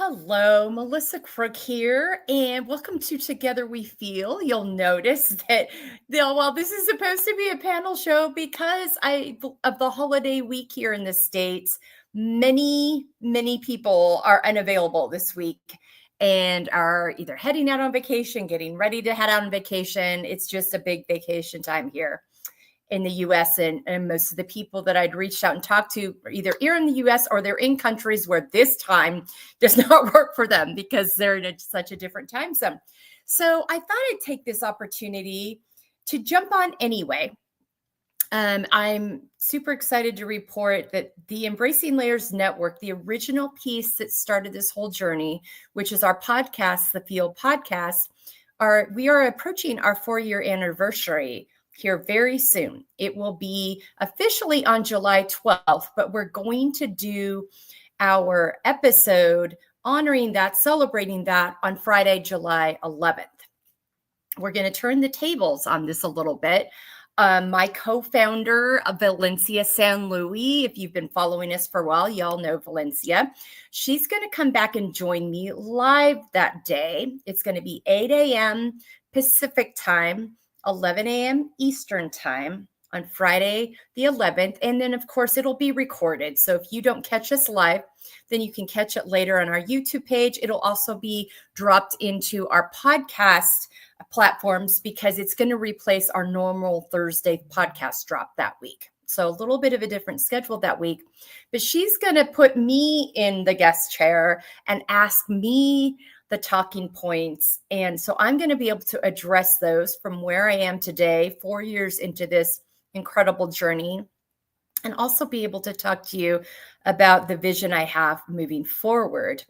Hello, Melissa Crook here, and welcome to Together We F.E.E.L. You'll notice that, while this is supposed to be a panel show, because of the holiday week here in the States, many people are unavailable this week and are either heading out on vacation, getting ready to head out on vacation. It's just a big vacation time here in the US, and most of the people that I'd reached out and talked to are either here in the US or they're in countries where this time does not work for them because they're in such a different time zone. So I thought I'd take this opportunity to jump on anyway. I'm super excited to report that the Embracing Layers Network, the original piece that started this whole journey, which is our podcast, the F.E.E.L podcast, we are approaching our 4-year anniversary here very soon. It will be officially on July 12th, but we're going to do our episode honoring that, celebrating that on Friday, July 11th. We're going to turn the tables on this a little bit. My co-founder, Valencia San Luis, if you've been following us for a while, y'all know Valencia. She's going to come back and join me live that day. It's going to be 8 a.m. Pacific time, 11 a.m. Eastern time on Friday, the 11th. And then, of course, it'll be recorded. So if you don't catch us live, then you can catch it later on our YouTube page. It'll also be dropped into our podcast platforms because it's going to replace our normal Thursday podcast drop that week. So a little bit of a different schedule that week. But she's going to put me in the guest chair and ask me the talking points. And so I'm going to be able to address those from where I am today, 4 years into this incredible journey, and also be able to talk to you about the vision I have moving forward.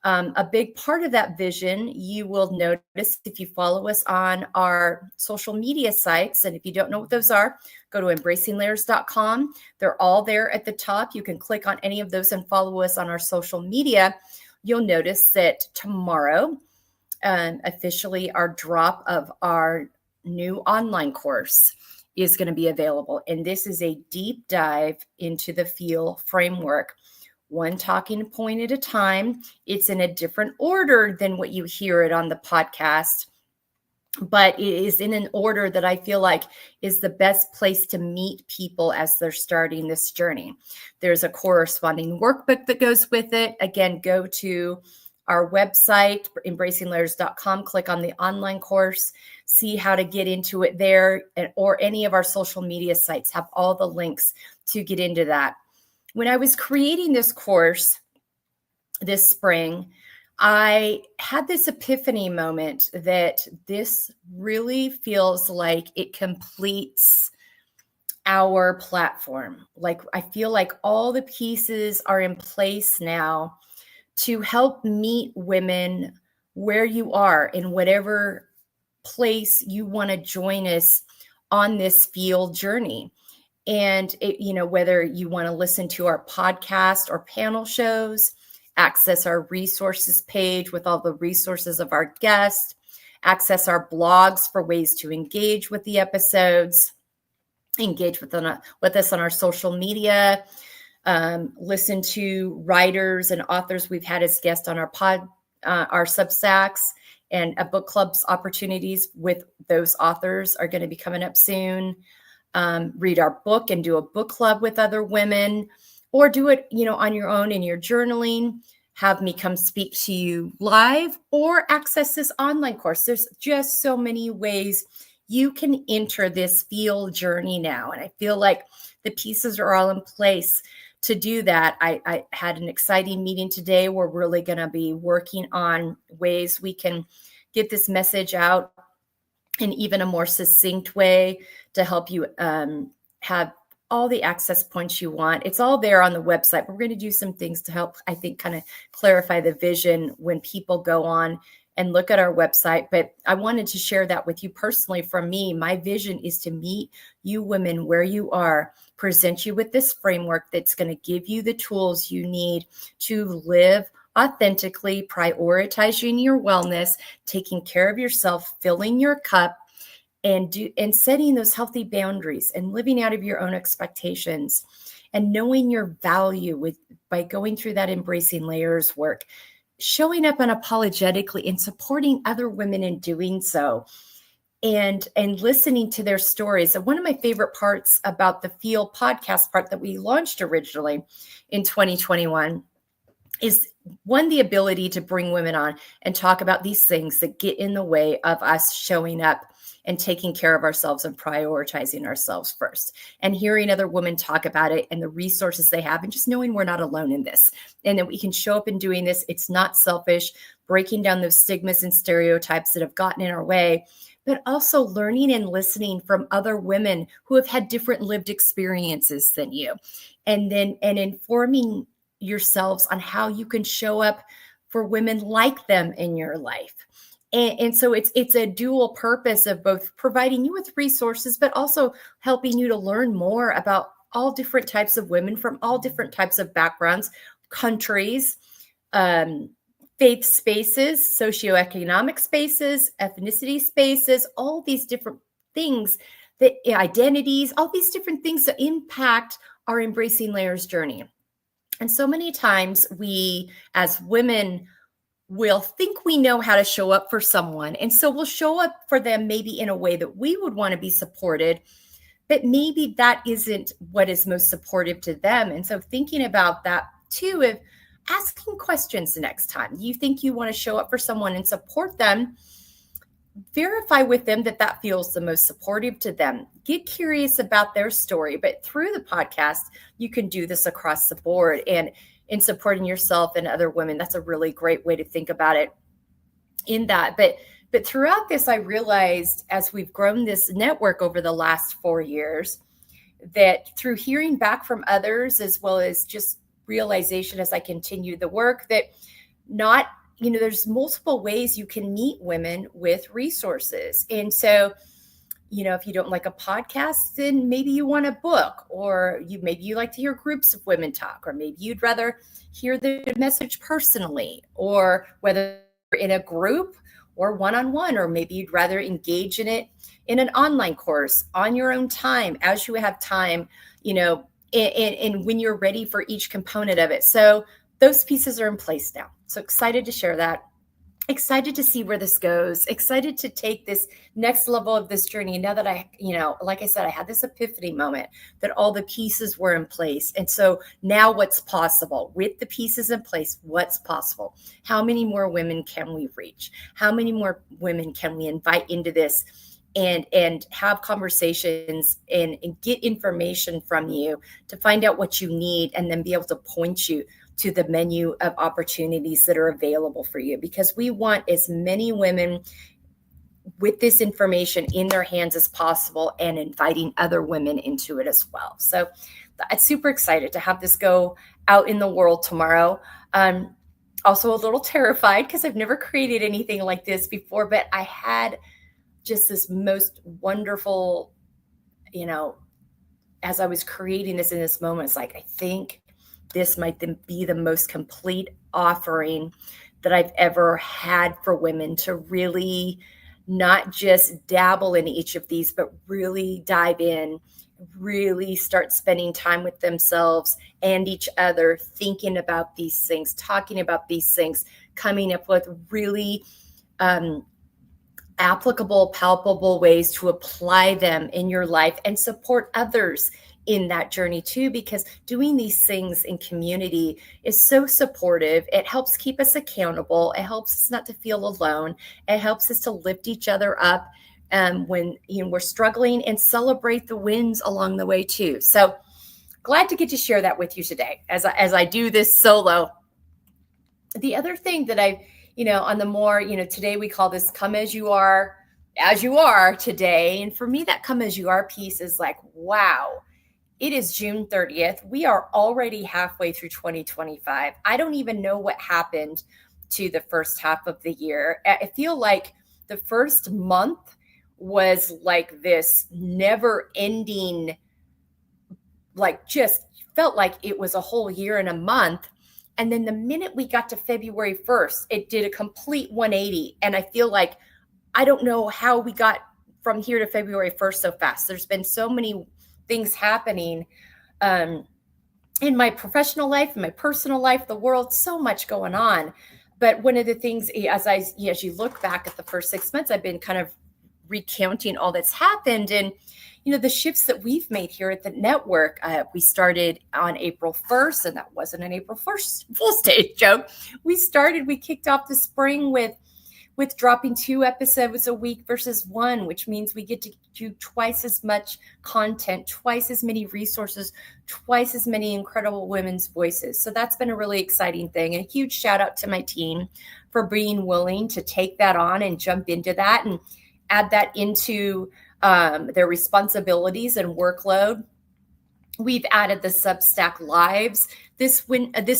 A big part of that vision, you will notice if you follow us on our social media sites. And if you don't know what those are, go to embracinglayers.com. They're all there at the top. You can click on any of those and follow us on our social media. You'll notice that tomorrow, officially, our drop of our new online course is going to be available. And this is a deep dive into the F.E.E.L framework, one talking point at a time. It's in a different order than what you hear it on the podcast, but it is in an order that I feel like is the best place to meet people as they're starting this journey. There's a corresponding workbook that goes with it. Again, go to our website, embracinglayers.com, click on the online course, see how to get into it there, or any of our social media sites have all the links to get into that. When I was creating this course this spring, I had this epiphany moment that this really feels like it completes our platform. Like, I feel like all the pieces are in place now to help meet women where you are, in whatever place you want to join us on this F.E.E.L journey. And whether you want to listen to our podcast or panel shows, access our resources page with all the resources of our guests, access our blogs for ways to engage with the episodes, engage with us on our social media, listen to writers and authors we've had as guests on our Substacks, and book clubs opportunities with those authors are going to be coming up soon. Read our book and do a book club with other women, or do it, on your own in your journaling, have me come speak to you live, or access this online course. There's just so many ways you can enter this F.E.E.L journey now. And I feel like the pieces are all in place to do that. I had an exciting meeting today. We're really going to be working on ways we can get this message out in even a more succinct way to help you have all the access points you want. It's all there on the website. We're going to do some things to help, I think, kind of clarify the vision when people go on and look at our website. But I wanted to share that with you personally. From me, my vision is to meet you women where you are, present you with this framework that's going to give you the tools you need to live authentically, prioritizing your wellness, taking care of yourself, filling your cup, and setting those healthy boundaries and living out of your own expectations and knowing your value by going through that Embracing Layers work. showing up unapologetically and supporting other women in doing so, and listening to their stories. And one of my favorite parts about the Feel podcast part that we launched originally in 2021 is, one, the ability to bring women on and talk about these things that get in the way of us showing up and taking care of ourselves and prioritizing ourselves first, and hearing other women talk about it and the resources they have, and just knowing we're not alone in this, and that we can show up in doing this. It's not selfish, breaking down those stigmas and stereotypes that have gotten in our way, but also learning and listening from other women who have had different lived experiences than you, and informing yourselves on how you can show up for women like them in your life. And so it's a dual purpose of both providing you with resources, but also helping you to learn more about all different types of women from all different types of backgrounds, countries, faith spaces, socioeconomic spaces, ethnicity spaces, all these different things, that identities, all these different things that impact our Embracing Layers journey. And so many times we, as women, will think we know how to show up for someone. And so we'll show up for them maybe in a way that we would want to be supported, but maybe that isn't what is most supportive to them. And so thinking about that too, of asking questions the next time you think you want to show up for someone and support them, verify with them that that feels the most supportive to them. Get curious about their story, but through the podcast, you can do this across the board. And in supporting yourself and other women, that's a really great way to think about it in that. But throughout this, I realized, as we've grown this network over the last 4 years, that through hearing back from others, as well as just realization as I continue the work, that not, there's multiple ways you can meet women with resources. And so, if you don't like a podcast, then maybe you want a book, or maybe you like to hear groups of women talk, or maybe you'd rather hear the message personally, or whether in a group or one-on-one, or maybe you'd rather engage in it in an online course on your own time, as you have time, and when you're ready for each component of it. So those pieces are in place now. So excited to share that. Excited to see where this goes. Excited to take this next level of this journey. Now that I, like I said, I had this epiphany moment that all the pieces were in place. And so now what's possible with the pieces in place? What's possible? How many more women can we reach? How many more women can we invite into this and have conversations and get information from you to find out what you need, and then be able to point you to the menu of opportunities that are available for you, because we want as many women with this information in their hands as possible, and inviting other women into it as well. So I'm super excited to have this go out in the world tomorrow. Also a little terrified because I've never created anything like this before, but I had just this most wonderful, as I was creating this in this moment, it's like, I think this might be the most complete offering that I've ever had for women, to really not just dabble in each of these, but really dive in, really start spending time with themselves and each other, thinking about these things, talking about these things, coming up with really applicable, palpable ways to apply them in your life and support others in that journey too, because doing these things in community is so supportive. It helps keep us accountable. It helps us not to feel alone. It helps us to lift each other up when we're struggling, and celebrate the wins along the way too. So glad to get to share that with you today as I do this solo. The other thing that I've, on the more, today we call this come as you are today. And for me, that come as you are piece is like, wow, it is June 30th. We are already halfway through 2025. I don't even know what happened to the first half of the year. I feel like the first month was like this never ending, like just felt like it was a whole year and a month. And then the minute we got to February 1st, it did a complete 180. And I feel like, I don't know how we got from here to February 1st so fast. There's been so many things happening in my professional life, in my personal life, the world, so much going on. But one of the things, as you look back at the first 6 months, I've been kind of recounting all that's happened, and the shifts that we've made here at the network. We started on April 1st, and that wasn't an April 1st full stage joke. We kicked off the spring with dropping 2 episodes a week versus 1, which means we get to do twice as much content, twice as many resources, twice as many incredible women's voices. So that's been a really exciting thing. And a huge shout out to my team for being willing to take that on and jump into that and add that into their responsibilities and workload. We've added the Substack lives this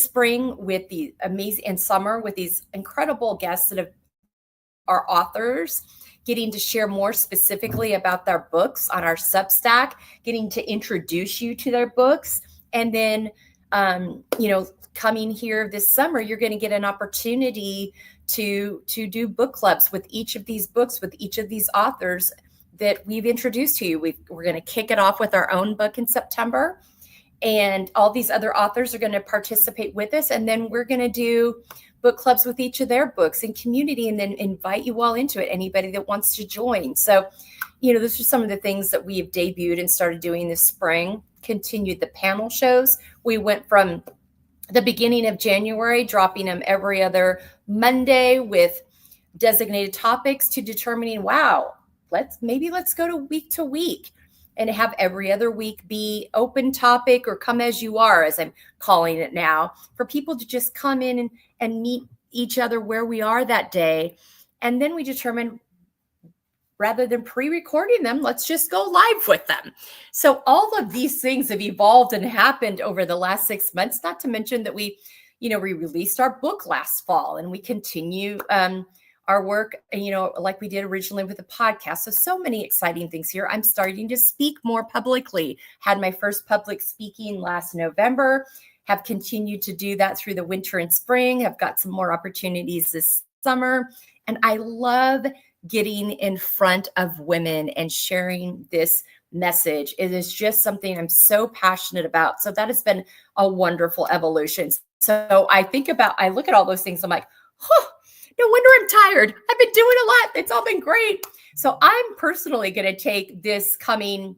spring with the amazing, and summer with these incredible guests that are authors, getting to share more specifically about their books on our Substack, getting to introduce you to their books. And then, coming here this summer, you're going to get an opportunity to do book clubs with each of these books, with each of these authors that we've introduced to you. We're going to kick it off with our own book in September, and all these other authors are going to participate with us. And then we're going to do book clubs with each of their books in community, and then invite you all into it, anybody that wants to join. So, those are some of the things that we have debuted and started doing this spring. Continued the panel shows. We went from the beginning of January, dropping them every other Monday with designated topics, to determining, wow, let's go to week and have every other week be open topic, or come as you are, as I'm calling it now, for people to just come in and meet each other where we are that day. And then we determine, rather than pre-recording them, let's just go live with them. So all of these things have evolved and happened over the last 6 months, not to mention that we released our book last fall, and we continue our work, like we did originally with the podcast. So many exciting things here. I'm starting to speak more publicly. Had my first public speaking last November, have continued to do that through the winter and spring. I've got some more opportunities this summer. And I love getting in front of women and sharing this message. It is just something I'm so passionate about. So that has been a wonderful evolution. So I look at all those things. I'm like, no wonder I'm tired. I've been doing a lot. It's all been great. So I'm personally going to take this coming,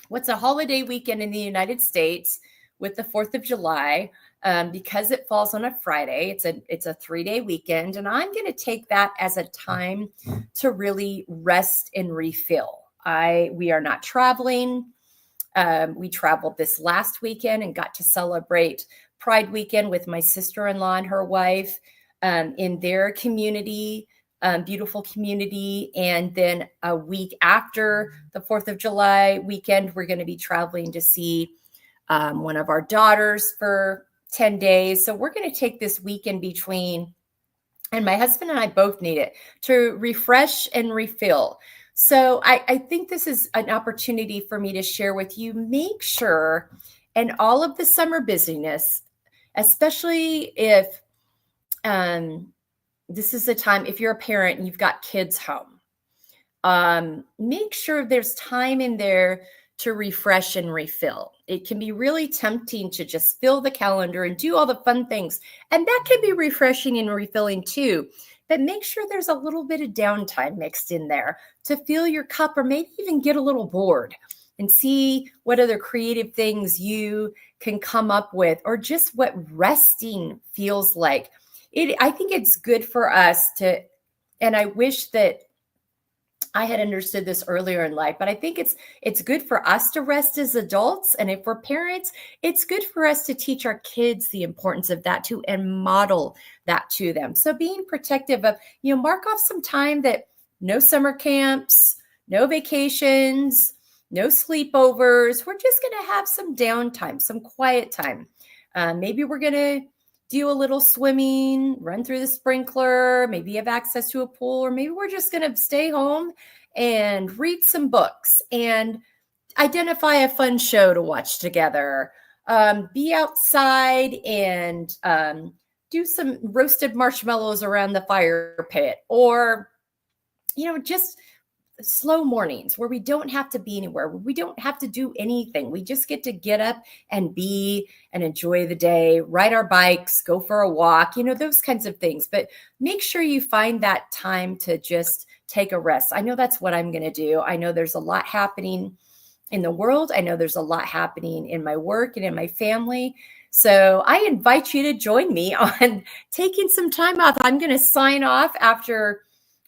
what's a holiday weekend in the United States with the 4th of July, because it falls on a Friday. It's a 3-day weekend, and I'm going to take that as a time to really rest and refill. We are not traveling. We traveled this last weekend and got to celebrate Pride weekend with my sister-in-law and her wife in their community, beautiful community. And then a week after the 4th of July weekend, we're going to be traveling to see one of our daughters for 10 days. So we're going to take this week in between, and my husband and I both need it to refresh and refill. So I think this is an opportunity for me to share with you. Make sure, and all of the summer busyness, especially if this is the time, if you're a parent and you've got kids home, make sure there's time in there to refresh and refill. It can be really tempting to just fill the calendar and do all the fun things. And that can be refreshing and refilling too. But make sure there's a little bit of downtime mixed in there to fill your cup, or maybe even get a little bored and see what other creative things you can come up with, or just what resting feels like. I think it's good for us to, and I wish that I had understood this earlier in life, but I think it's good for us to rest as adults. And if we're parents, it's good for us to teach our kids the importance of that too, and model that to them. So being protective of, mark off some time that no summer camps, no vacations, no sleepovers. We're just going to have some downtime, some quiet time. Maybe we're going to do a little swimming, run through the sprinkler, maybe have access to a pool, or maybe we're just going to stay home and read some books and identify a fun show to watch together. Be outside and do some roasted marshmallows around the fire pit, or, just slow mornings where we don't have to be anywhere, where we don't have to do anything. We just get to get up and be and enjoy the day, ride our bikes, go for a walk, those kinds of things. But make sure you find that time to just take a rest. I know that's what I'm going to do. I know there's a lot happening in the world. I know there's a lot happening in my work and in my family. So I invite you to join me on taking some time off. I'm going to sign off after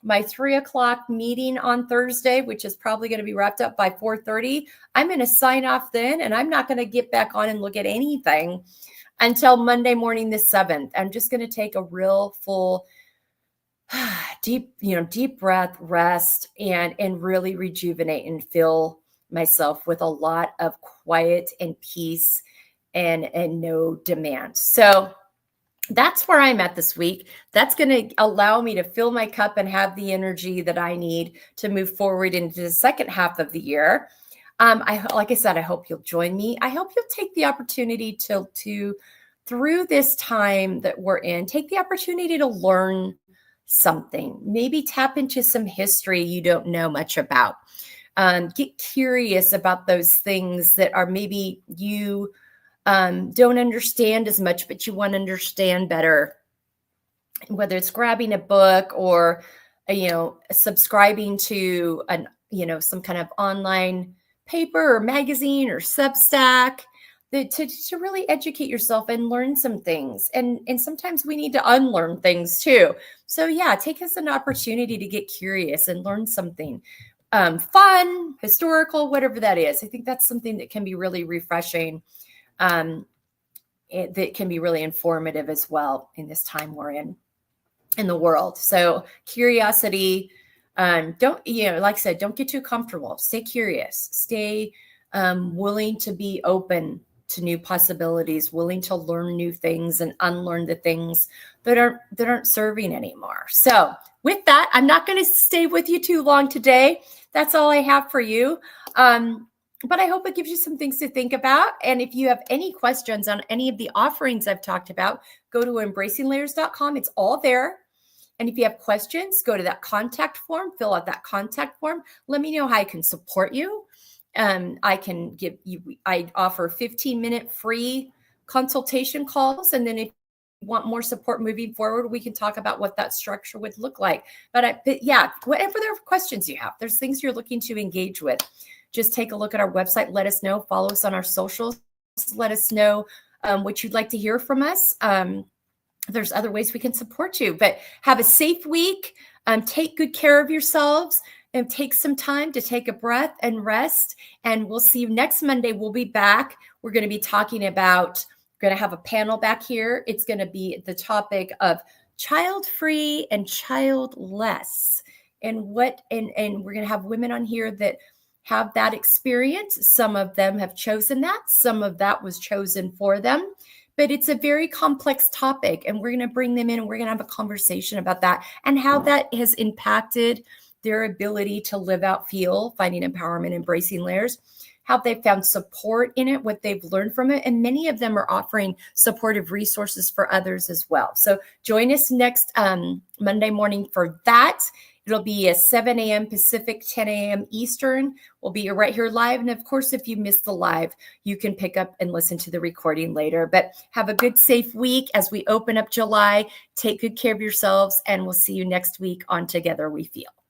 my 3:00 meeting on Thursday, which is probably going to be wrapped up by 4:30. I'm going to sign off then, and I'm not going to get back on and look at anything until Monday morning, the 7th. I'm just going to take a real full deep breath, rest, and really rejuvenate and fill myself with a lot of quiet and peace and no demand. So that's where I'm at this week. That's going to allow me to fill my cup and have the energy that I need to move forward into the second half of the year. Like I said, I hope you'll join me. I hope you'll take the opportunity to through this time that we're in, take the opportunity to learn something, maybe tap into some history you don't know much about. Get curious about those things that are maybe you don't understand as much, but you want to understand better, whether it's grabbing a book or, subscribing to some kind of online paper or magazine or Substack to really educate yourself and learn some things. And sometimes we need to unlearn things too. So yeah, take as an opportunity to get curious and learn something fun, historical, whatever that is. I think that's something that can be really refreshing. That can be really informative as well in this time we're in the world. So curiosity, like I said, don't get too comfortable. Stay curious. Stay willing to be open to new possibilities, willing to learn new things and unlearn the things that aren't serving anymore. So with that, I'm not going to stay with you too long today. That's all I have for you. But I hope it gives you some things to think about. And if you have any questions on any of the offerings I've talked about, go to embracinglayers.com. It's all there. And if you have questions, go to that contact form, fill out that contact form. Let me know how I can support you. I offer 15-minute free consultation calls. And then if you want more support moving forward, we can talk about what that structure would look like. But yeah, whatever there are questions you have, there's things you're looking to engage with, just take a look at our website. Let us know. Follow us on our socials. Let us know what you'd like to hear from us. There's other ways we can support you. But have a safe week. Take good care of yourselves and take some time to take a breath and rest. And we'll see you next Monday. We'll be back. We're going to be talking about, we're going to have a panel back here. It's going to be the topic of child-free and childless. And we're going to have women on here that have that experience. Some of them have chosen that. Some of that was chosen for them. But it's a very complex topic, and we're going to bring them in and we're going to have a conversation about that and how that has impacted their ability to live out F.E.E.L, finding empowerment, embracing layers, how they've found support in it, what they've learned from it. And many of them are offering supportive resources for others as well. So join us next Monday morning for that. It'll be at 7 a.m. Pacific, 10 a.m. Eastern. We'll be right here live. And of course, if you missed the live, you can pick up and listen to the recording later. But have a good, safe week as we open up July. Take good care of yourselves, and we'll see you next week on Together We F.E.E.L.